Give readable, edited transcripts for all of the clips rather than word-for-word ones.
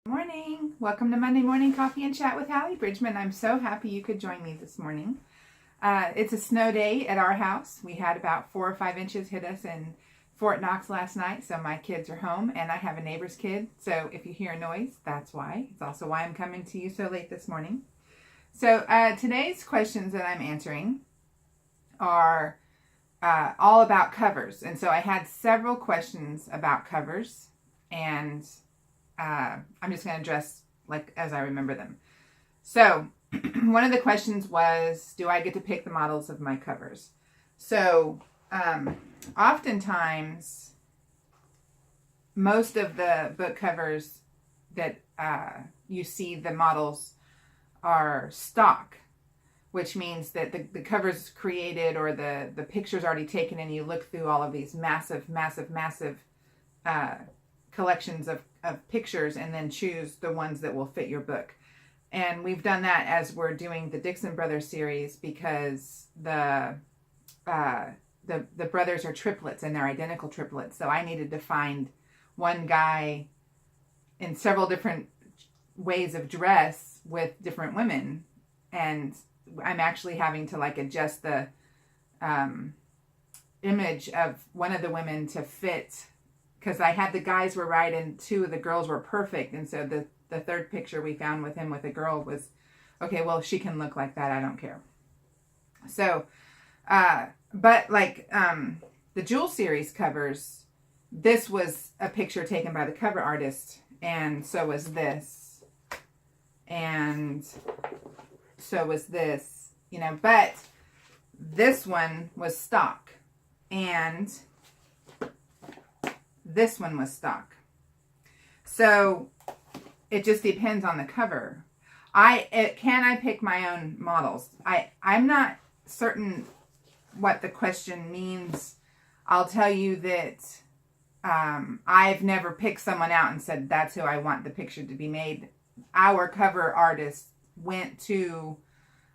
Morning. Welcome to Monday Morning Coffee and Chat with Hallee Bridgeman. I'm so happy you could join me this morning. It's a snow day at our house. We had about 4 or 5 inches hit us in Fort Knox last night, so my kids are home, and I have a neighbor's kid, so if you hear a noise, that's why. It's also why I'm coming to you so late this morning. So today's questions that I'm answering are all about covers, and so I had several questions about covers, and I'm just going to address like as I remember them. So one of the questions was, do I get to pick the models of my covers? So oftentimes, most of the book covers that you see, the models are stock, which means that the cover's created or the picture's already taken, and you look through all of these massive collections of pictures and then choose the ones that will fit your book. And we've done that as we're doing the Dixon Brothers series, because the brothers are triplets and they're identical triplets. So I needed to find one guy in several different ways of dress with different women, and I'm actually having to like adjust the image of one of the women to fit, because I had the guys were right and 2 of the girls were perfect, and so the third picture we found with him with a girl was, okay, well, she can look like that, I don't care. So but like the Jewel series covers, this was a picture taken by the cover artist, and so was this, and so was this, but this one was stock, and this one was stock. So it just depends on the cover. Can I pick my own models? I'm not certain what the question means. I'll tell you that I've never picked someone out and said that's who I want the picture to be made. Our cover artist went to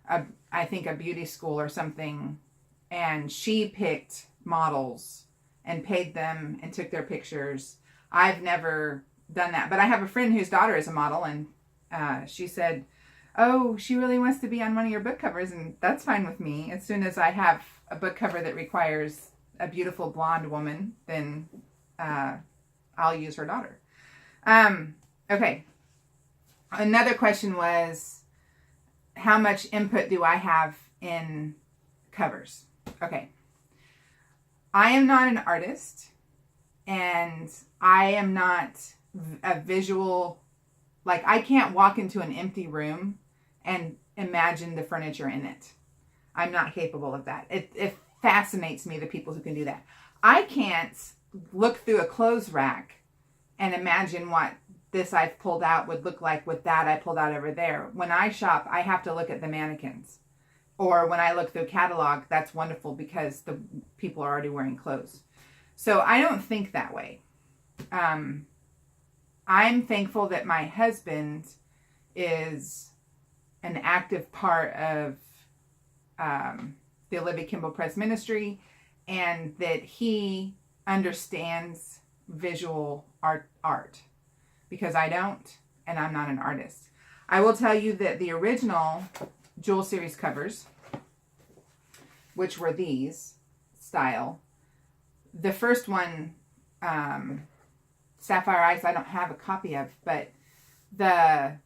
I think a beauty school or something, and she picked models and paid them and took their pictures. I've never done that, but I have a friend whose daughter is a model, and she said, oh, she really wants to be on one of your book covers, and that's fine with me. As soon as I have a book cover that requires a beautiful blonde woman, then I'll use her daughter. Okay. Another question was, how much input do I have in covers? Okay. I am not an artist, and I am not a visual, like I can't walk into an empty room and imagine the furniture in it. I'm not capable of that. It fascinates me, the people who can do that. I can't look through a clothes rack and imagine what this I've pulled out would look like with that I pulled out over there. When I shop, I have to look at the mannequins. Or when I look through a catalog, that's wonderful because the people are already wearing clothes. So I don't think that way. I'm thankful that my husband is an active part of the Olivia Kimball Press Ministry, and that he understands visual art, because I don't, and I'm not an artist. I will tell you that the original Jewel series covers, which were these style, the first one, Sapphire Eyes, I don't have a copy of, but I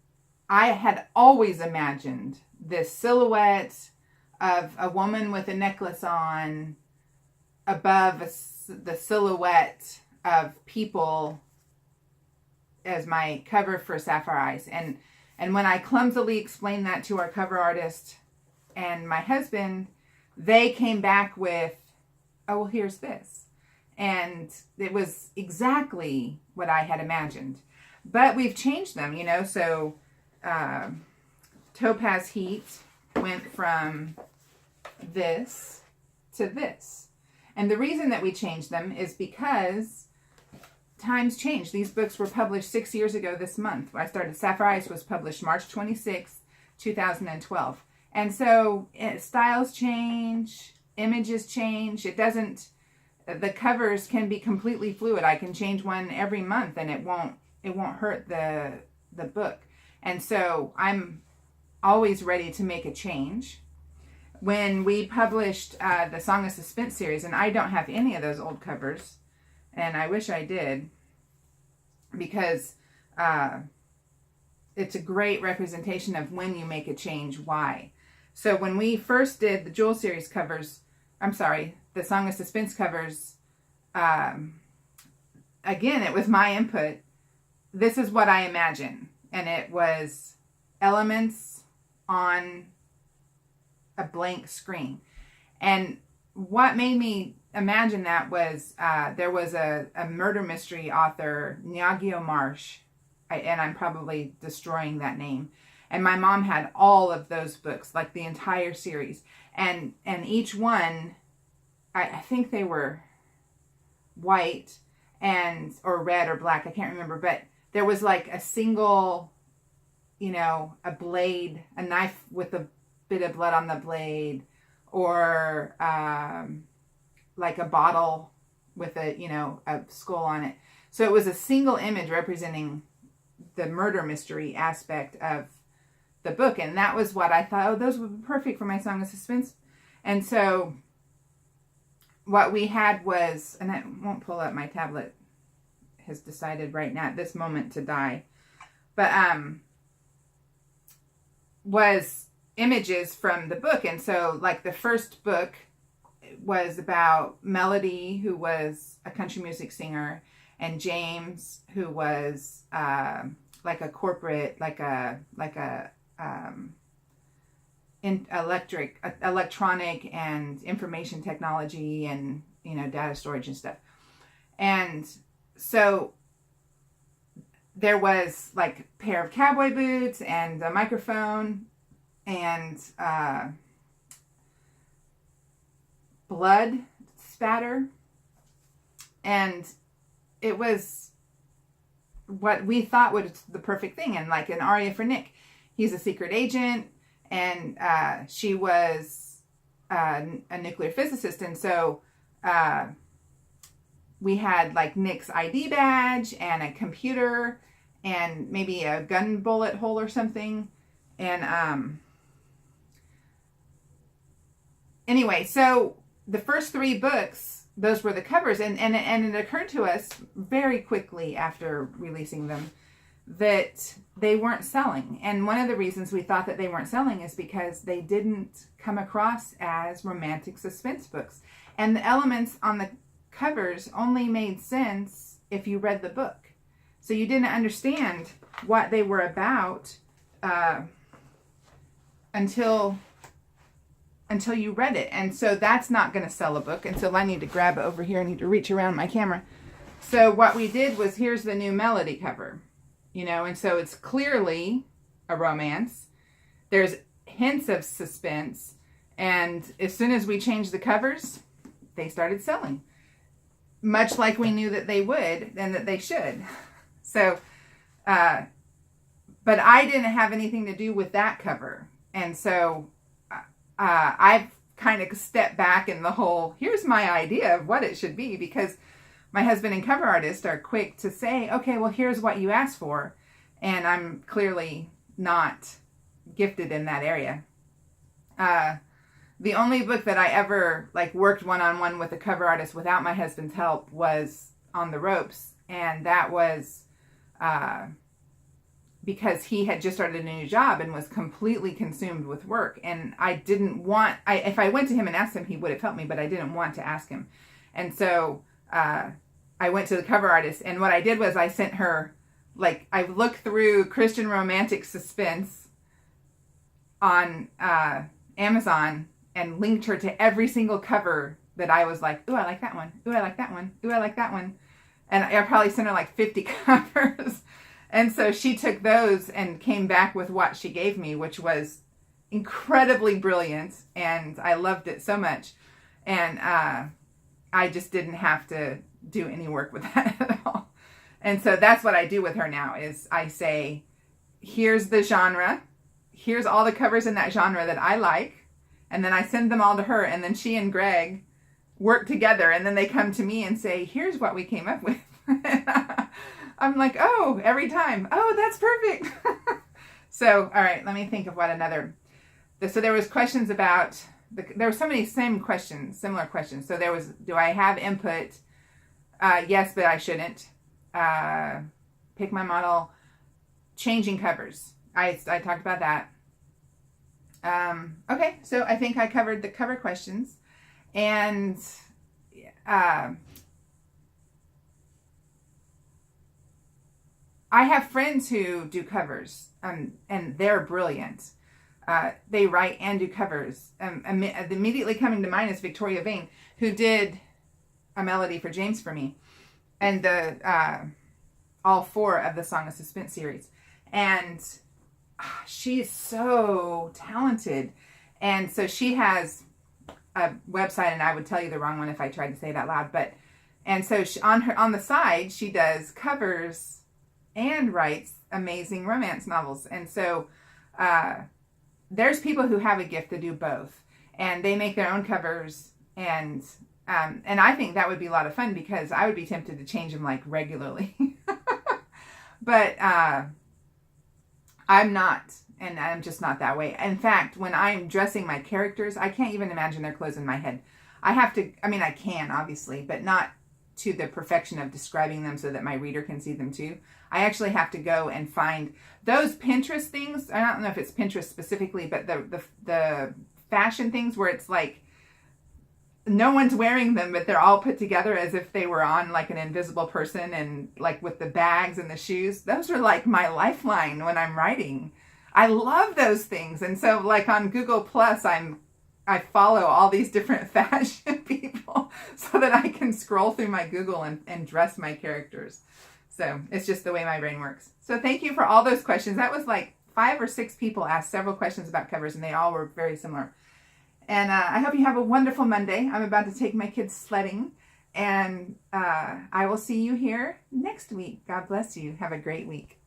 had always imagined this silhouette of a woman with a necklace on above the silhouette of people as my cover for Sapphire Eyes. And when I clumsily explained that to our cover artist and my husband, they came back with, oh, well, here's this. And it was exactly what I had imagined. But we've changed them, so Topaz Heat went from this to this. And the reason that we changed them is because times change. These books were published 6 years ago this month. I started, Sapphire Eyes was published March 26th, 2012. And so styles change, images change. The covers can be completely fluid. I can change one every month and it won't hurt the the book. And so I'm always ready to make a change. When we published the Song of Suspense series, and I don't have any of those old covers, and I wish I did, because it's a great representation of when you make a change, why. So when we first did the Jewel series covers, the Song of Suspense covers, again, it was my input. This is what I imagine. And it was elements on a blank screen. And what made me imagine that was there was a murder mystery author, Nyagio Marsh, and I'm probably destroying that name. And my mom had all of those books, like the entire series. And each one, I think they were white or red or black, I can't remember, but there was like a single, a blade, a knife with a bit of blood on the blade, or like a bottle with a skull on it. So it was a single image representing the murder mystery aspect of the book. And that was what I thought, those would be perfect for my Song of Suspense. And so what we had was, and I won't pull up, my tablet has decided right now at this moment to die, but was images from the book. And so like the first book was about Melody, who was a country music singer, and James, who was like a corporate, electronic and information technology and data storage and stuff. And so there was like a pair of cowboy boots and a microphone and blood spatter, and it was what we thought was the perfect thing. And like an aria for Nick, he's a secret agent, and she was a nuclear physicist, and so we had like Nick's ID badge and a computer and maybe a gun bullet hole or something. And anyway, so the first 3 books, those were the covers, and it occurred to us very quickly after releasing them that they weren't selling. And one of the reasons we thought that they weren't selling is because they didn't come across as romantic suspense books. And the elements on the covers only made sense if you read the book. So you didn't understand what they were about until you read it. And so that's not going to sell a book. And so I need to grab it over here. I need to reach around my camera. So what we did was, here's the new Melody cover, and so it's clearly a romance. There's hints of suspense. And as soon as we changed the covers, they started selling. Much like we knew that they would and that they should. So, but I didn't have anything to do with that cover. And so I've kind of stepped back in the whole, here's my idea of what it should be, because my husband and cover artist are quick to say, okay, well, here's what you asked for. And I'm clearly not gifted in that area. The only book that I ever worked one-on-one with a cover artist without my husband's help was On the Ropes. And that was because he had just started a new job and was completely consumed with work. And I didn't want, if I went to him and asked him, he would have helped me, but I didn't want to ask him. And so I went to the cover artist, and what I did was I sent her, I looked through Christian romantic suspense on Amazon and linked her to every single cover that I was like, ooh, I like that one. Ooh, I like that one. Ooh, I like that one. And I probably sent her 50 covers. And so she took those and came back with what she gave me, which was incredibly brilliant. And I loved it so much. And I just didn't have to do any work with that at all. And so that's what I do with her now, is I say, here's the genre. Here's all the covers in that genre that I like. And then I send them all to her. And then she and Greg work together. And then they come to me and say, here's what we came up with. I'm like, oh, every time. Oh, that's perfect. So, all right, let me think of what another. So there was questions about, there were so many similar questions. So there was, do I have input? Yes, but I shouldn't. Pick my model. Changing covers. I talked about that. Okay, so I think I covered the cover questions. And I have friends who do covers, and they're brilliant. They write and do covers. Immediately coming to mind is Victoria Vane, who did A Melody for James for me, and all 4 of the Song of Suspense series. And she is so talented. And so she has a website, and I would tell you the wrong one if I tried to say it out loud. And so on the side, she does covers and writes amazing romance novels. And so there's people who have a gift to do both, and they make their own covers, and I think that would be a lot of fun, because I would be tempted to change them like regularly. But I'm not, and I'm just not that way. In fact, when I'm dressing my characters, I can't even imagine their clothes in my head. I can, obviously, but not to the perfection of describing them so that my reader can see them too. I actually have to go and find those Pinterest things. I don't know if it's Pinterest specifically, but the fashion things where it's like no one's wearing them, but they're all put together as if they were on like an invisible person, and like with the bags and the shoes. Those are like my lifeline when I'm writing. I love those things. And so like on Google Plus, I follow all these different fashion people so that I can scroll through my Google and dress my characters. So it's just the way my brain works. So thank you for all those questions. That was like 5 or 6 people asked several questions about covers, and they all were very similar. And I hope you have a wonderful Monday. I'm about to take my kids sledding, and I will see you here next week. God bless you. Have a great week.